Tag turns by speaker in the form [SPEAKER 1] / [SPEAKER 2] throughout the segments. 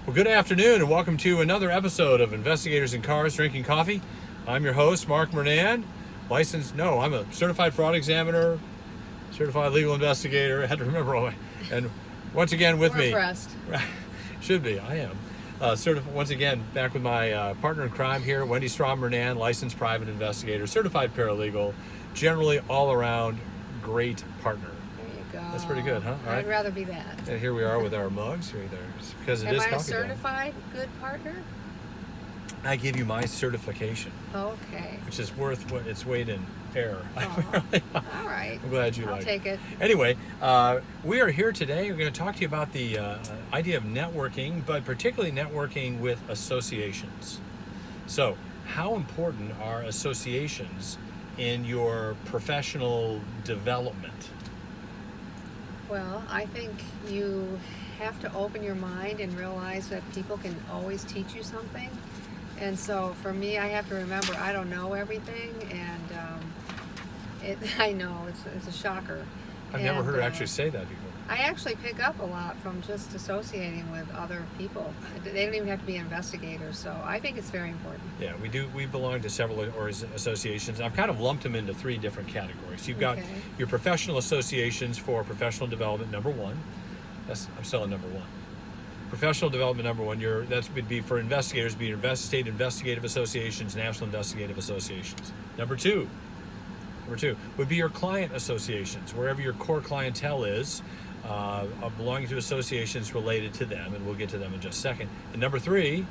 [SPEAKER 1] Well, good afternoon and welcome to another episode of Investigators in Cars Drinking Coffee. I'm your host, Mark Murnand, I'm a certified fraud examiner, certified legal investigator. I had to remember all my, and once again with me.
[SPEAKER 2] Impressed.
[SPEAKER 1] Should be, I am. Once again, back with my partner in crime here, Wendy Strom Murnand, licensed private investigator, certified paralegal, generally all around great partner.
[SPEAKER 2] There you go.
[SPEAKER 1] That's pretty good, huh? All right.
[SPEAKER 2] I'd rather be that.
[SPEAKER 1] And here we are with our mugs right there. Because it is
[SPEAKER 2] Am I a
[SPEAKER 1] coffee time.
[SPEAKER 2] certified good partner?
[SPEAKER 1] I give you my certification,
[SPEAKER 2] Okay.
[SPEAKER 1] which is worth what its weight in air.
[SPEAKER 2] Oh, all right.
[SPEAKER 1] I'm glad you
[SPEAKER 2] I'll
[SPEAKER 1] like
[SPEAKER 2] take it.
[SPEAKER 1] Anyway, we are here today. We're going to talk to you about the idea of networking, but particularly networking with associations. So, how important are associations in your professional development?
[SPEAKER 2] Well, I think you have to open your mind and realize that people can always teach you something. And so for me, I have to remember I don't know everything, and I know it's a shocker.
[SPEAKER 1] I've never heard her actually say that before.
[SPEAKER 2] I actually pick up a lot from just associating with other people. They don't even have to be investigators, so I think it's very important.
[SPEAKER 1] Yeah, we do. We belong to several associations. I've kind of lumped them into three different categories. You've got your professional associations for professional development, number one. I'm still on number one. Professional development, number one. That would be for investigators, be your state investigative associations, national investigative associations. Number two would be your client associations, wherever your core clientele is, belonging to associations related to them, and we'll get to them in just a second. And number three,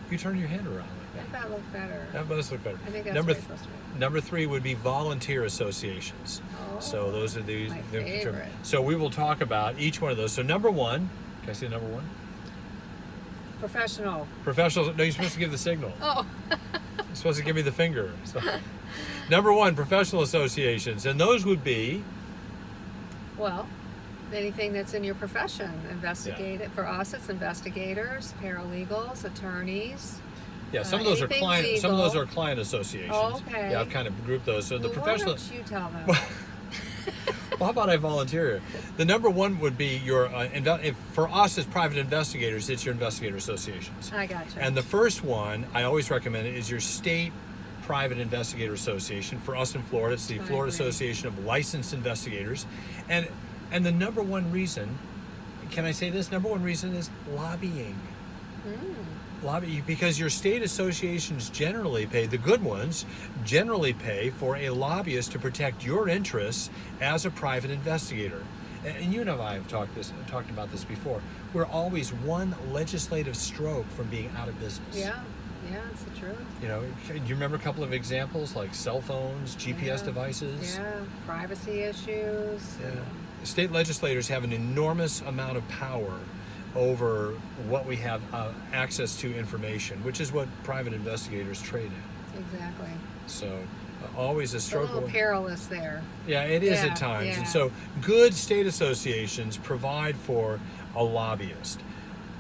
[SPEAKER 1] you turn your hand around like that.
[SPEAKER 2] That look better.
[SPEAKER 1] That does look better.
[SPEAKER 2] I think that's what it's supposed to be.
[SPEAKER 1] Number three would be volunteer associations.
[SPEAKER 2] Oh,
[SPEAKER 1] so those are these.
[SPEAKER 2] my favorite.
[SPEAKER 1] So we will talk about each one of those. So number one, can I say number one?
[SPEAKER 2] Professional.
[SPEAKER 1] Professional. No, you're supposed to give the signal.
[SPEAKER 2] Oh.
[SPEAKER 1] You're supposed to give me the finger. So, number one, professional associations, and those would be.
[SPEAKER 2] Well, anything that's in your profession. For us, it's investigators, paralegals, attorneys.
[SPEAKER 1] Yeah, some of those are client.
[SPEAKER 2] Legal.
[SPEAKER 1] Some of those are client associations.
[SPEAKER 2] Oh, okay.
[SPEAKER 1] Yeah, I've kind of grouped those. So the professional.
[SPEAKER 2] Why don't you tell them?
[SPEAKER 1] Well, how about I volunteer? The number one would be your, for us as private investigators, it's your investigator associations.
[SPEAKER 2] I gotcha.
[SPEAKER 1] And the first one, I always recommend it, is your state private investigator association. For us in Florida, it's the Florida Association of Licensed Investigators. And the number one reason, can I say this? Number one reason is lobbying. Because your state associations generally pay, the good ones generally pay for a lobbyist to protect your interests as a private investigator. And you and I have talked about this before. We're always one legislative stroke from being out of business.
[SPEAKER 2] Yeah, it's the truth.
[SPEAKER 1] You know, do you remember a couple of examples like cell phones, GPS devices?
[SPEAKER 2] Yeah, privacy issues.
[SPEAKER 1] Yeah. State legislators have an enormous amount of power over what we have access to information, which is what private investigators trade in.
[SPEAKER 2] Exactly.
[SPEAKER 1] So always a struggle.
[SPEAKER 2] A little perilous there.
[SPEAKER 1] Yeah, it is at times.
[SPEAKER 2] Yeah.
[SPEAKER 1] And so good state associations provide for a lobbyist.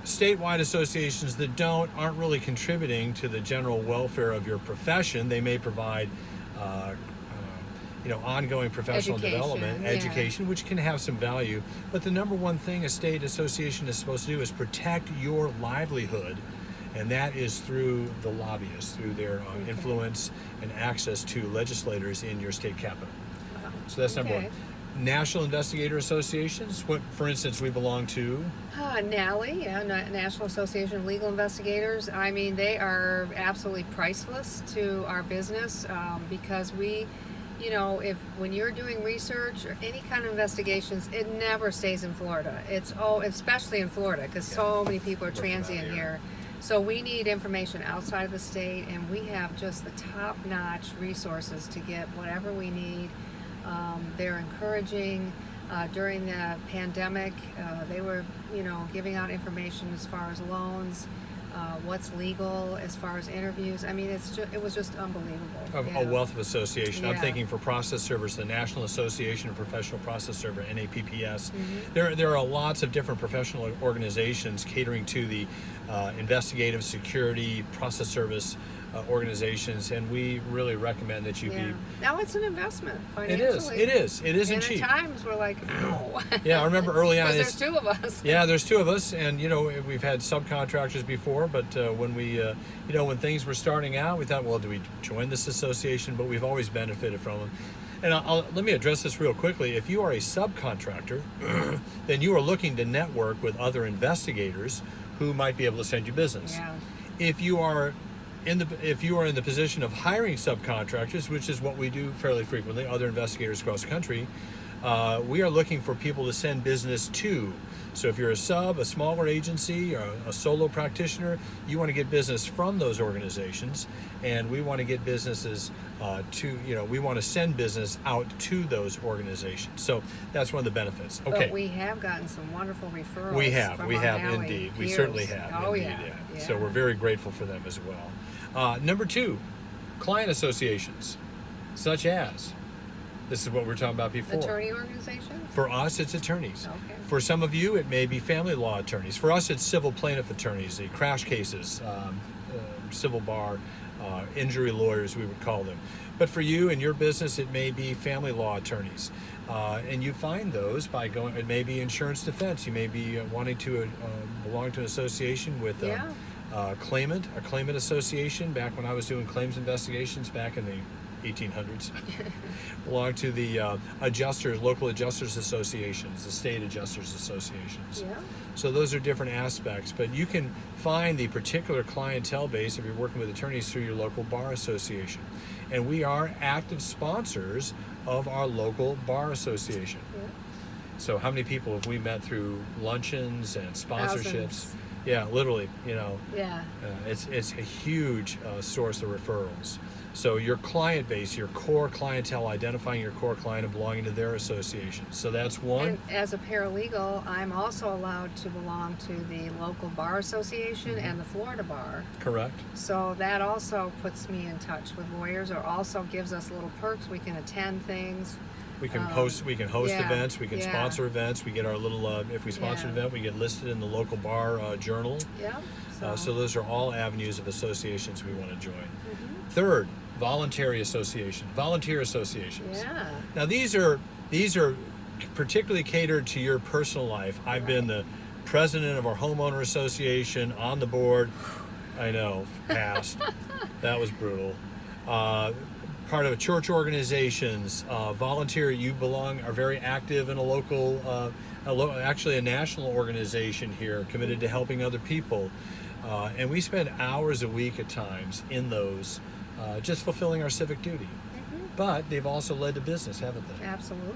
[SPEAKER 1] Statewide associations that aren't really contributing to the general welfare of your profession. They may provide ongoing professional development, education, which can have some value. But the number one thing a state association is supposed to do is protect your livelihood, and that is through the lobbyists, through their influence and access to legislators in your state capital.
[SPEAKER 2] Wow.
[SPEAKER 1] So that's number one. National Investigator Associations, what, for instance, we belong to?
[SPEAKER 2] NALI, National Association of Legal Investigators. I mean, they are absolutely priceless to our business because when you're doing research or any kind of investigations, it never stays in Florida. Especially in Florida, because so many people are transient here. So we need information outside of the state, and we have just the top-notch resources to get whatever we need. They're encouraging. During the pandemic, they were, giving out information as far as loans, what's legal as far as interviews. I mean, it was just unbelievable.
[SPEAKER 1] A wealth of association. I'm thinking for process servers, the National Association of Professional Process Server, NAPPS. There are lots of different professional organizations catering to the investigative, security, process service organizations, and we really recommend that you be.
[SPEAKER 2] Now it's an investment
[SPEAKER 1] It is.
[SPEAKER 2] financially.
[SPEAKER 1] It isn't
[SPEAKER 2] And
[SPEAKER 1] cheap.
[SPEAKER 2] at times we're like, ow.
[SPEAKER 1] Yeah, I remember early on.
[SPEAKER 2] Because there's two of us.
[SPEAKER 1] Yeah, there's two of us, and we've had subcontractors before, but when we, when things were starting out, we thought, well, do we join this association? But we've always benefited from them. And let me address this real quickly. If you are a subcontractor, then you are looking to network with other investigators who might be able to send you business.
[SPEAKER 2] Yeah.
[SPEAKER 1] If you are in the position of hiring subcontractors, which is what we do fairly frequently, other investigators across the country, we are looking for people to send business to. So if you're a smaller agency, or a solo practitioner, you want to get business from those organizations, and we want to get businesses we want to send business out to those organizations. So that's one of the benefits. Okay.
[SPEAKER 2] But we have gotten some wonderful referrals.
[SPEAKER 1] We have
[SPEAKER 2] valley
[SPEAKER 1] indeed. We
[SPEAKER 2] peers.
[SPEAKER 1] certainly have.
[SPEAKER 2] Oh,
[SPEAKER 1] indeed,
[SPEAKER 2] yeah.
[SPEAKER 1] So we're very grateful for them as well. Number 2, client associations, such as, this is what we were talking about before.
[SPEAKER 2] Attorney organizations?
[SPEAKER 1] For us, it's attorneys.
[SPEAKER 2] Okay.
[SPEAKER 1] For some of you, it may be family law attorneys. For us, it's civil plaintiff attorneys, the crash cases, civil bar, injury lawyers, we would call them. But for you and your business, it may be family law attorneys. And you find those by going, it may be insurance defense. You may be wanting to belong to an association with a claimant association. Back when I was doing claims investigations back in the 1800s, belong to the local adjusters associations, the state adjusters associations.
[SPEAKER 2] Yeah.
[SPEAKER 1] So those are different aspects, but you can find the particular clientele base if you're working with attorneys through your local bar association. And we are active sponsors of our local bar association.
[SPEAKER 2] Yeah.
[SPEAKER 1] So how many people have we met through luncheons and sponsorships?
[SPEAKER 2] Thousands.
[SPEAKER 1] Yeah, literally,
[SPEAKER 2] Yeah.
[SPEAKER 1] it's a huge source of referrals. So your client base, your core clientele, identifying your core client and belonging to their association. So that's one.
[SPEAKER 2] And as a paralegal, I'm also allowed to belong to the local bar association and the Florida bar.
[SPEAKER 1] Correct.
[SPEAKER 2] So that also puts me in touch with lawyers, or also gives us little perks. We can attend things.
[SPEAKER 1] We can host events, we can
[SPEAKER 2] yeah.
[SPEAKER 1] sponsor events. We get our little, if we sponsor an event, we get listed in the local bar journal.
[SPEAKER 2] Yeah.
[SPEAKER 1] So those are all avenues of associations we want to join.
[SPEAKER 2] Mm-hmm.
[SPEAKER 1] Third, volunteer associations.
[SPEAKER 2] Yeah.
[SPEAKER 1] Now these are particularly catered to your personal life. I've been the president of our Homeowner Association, on the board. I know, passed. That was brutal. Part of church organizations, volunteer. You are very active in a local, actually a national organization here, committed to helping other people. And we spend hours a week at times in those, just fulfilling our civic duty.
[SPEAKER 2] Mm-hmm.
[SPEAKER 1] But they've also led to business, haven't they?
[SPEAKER 2] Absolutely.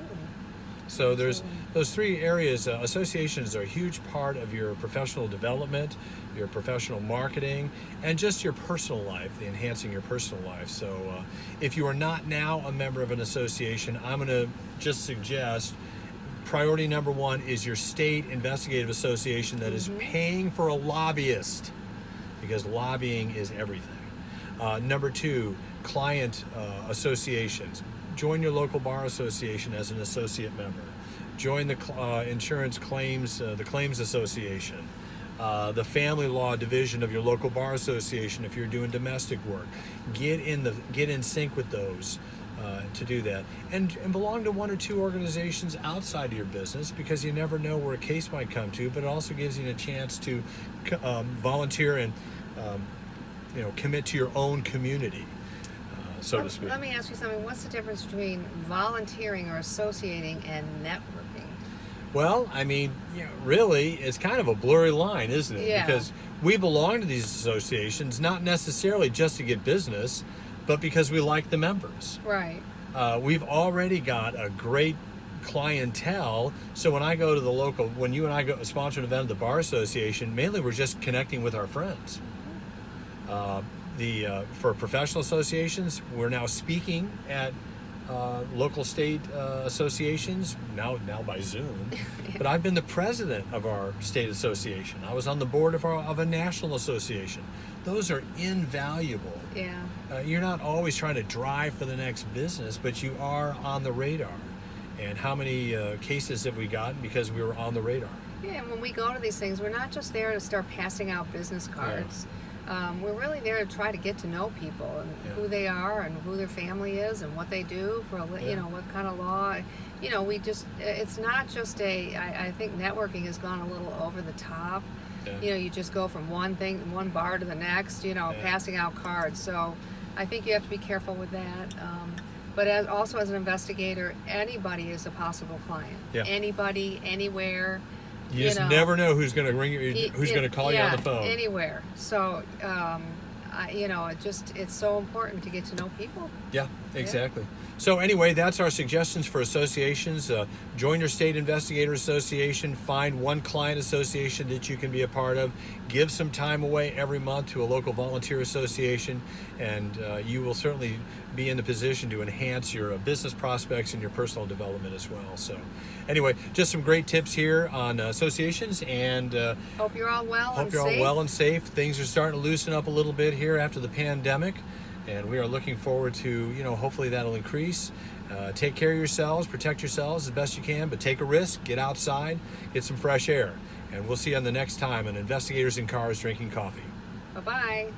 [SPEAKER 1] So there's those 3 areas. Associations are a huge part of your professional development, your professional marketing, and just your personal life, enhancing your personal life. So if you are not now a member of an association, I'm going to just suggest priority number 1 is your state investigative association that is paying for a lobbyist, because lobbying is everything. Number 2, client associations. Join your local bar association as an associate member. Join the insurance claims, the claims association, the family law division of your local bar association if you're doing domestic work. Get in sync with those to do that, and belong to 1 or 2 organizations outside of your business, because you never know where a case might come to. But it also gives you a chance to volunteer and commit to your own community. So to speak.
[SPEAKER 2] Let me ask you something. What's the difference between volunteering or associating and networking?
[SPEAKER 1] Well, I mean, really, it's kind of a blurry line, isn't it?
[SPEAKER 2] Yeah.
[SPEAKER 1] Because we belong to these associations not necessarily just to get business, but because we like the members.
[SPEAKER 2] Right.
[SPEAKER 1] We've already got a great clientele. So when I go to the local, when you and I go sponsor an event at the Bar Association, mainly we're just connecting with our friends. For professional associations, we're now speaking at local state associations, now by Zoom. But I've been the president of our state association. I was on the board of a national association. Those are invaluable.
[SPEAKER 2] Yeah.
[SPEAKER 1] You're not always trying to drive for the next business, but you are on the radar. And how many cases have we gotten because we were on the radar?
[SPEAKER 2] Yeah, and when we go to these things, we're not just there to start passing out business cards. we're really there to try to get to know people and who they are and who their family is and what they do for you know, what kind of law. You know, we just, it's not just I think networking has gone a little over the top. You know, you just go from one bar to the next, you know, passing out cards. So I think you have to be careful with that. But also as an investigator, anybody is a possible client. Anybody, anywhere.
[SPEAKER 1] You just never know who's going to ring you, who's going to call you on the phone.
[SPEAKER 2] Anywhere. So, you know, it's so important to get to know people.
[SPEAKER 1] Yeah, exactly. So anyway, that's our suggestions for associations. Join your state investigator association. Find one client association that you can be a part of. Give some time away every month to a local volunteer association, and you will certainly be in the position to enhance your business prospects and your personal development as well. So anyway, just some great tips here on associations, and
[SPEAKER 2] hope you're all well and safe.
[SPEAKER 1] Hope you're all well and safe. Things are starting to loosen up a little bit here after the pandemic, and we are looking forward to, you know, hopefully that'll increase. Take care of yourselves, protect yourselves as best you can, but take a risk, get outside, get some fresh air. And we'll see you on the next time on Investigators in Cars Drinking Coffee.
[SPEAKER 2] Bye-bye.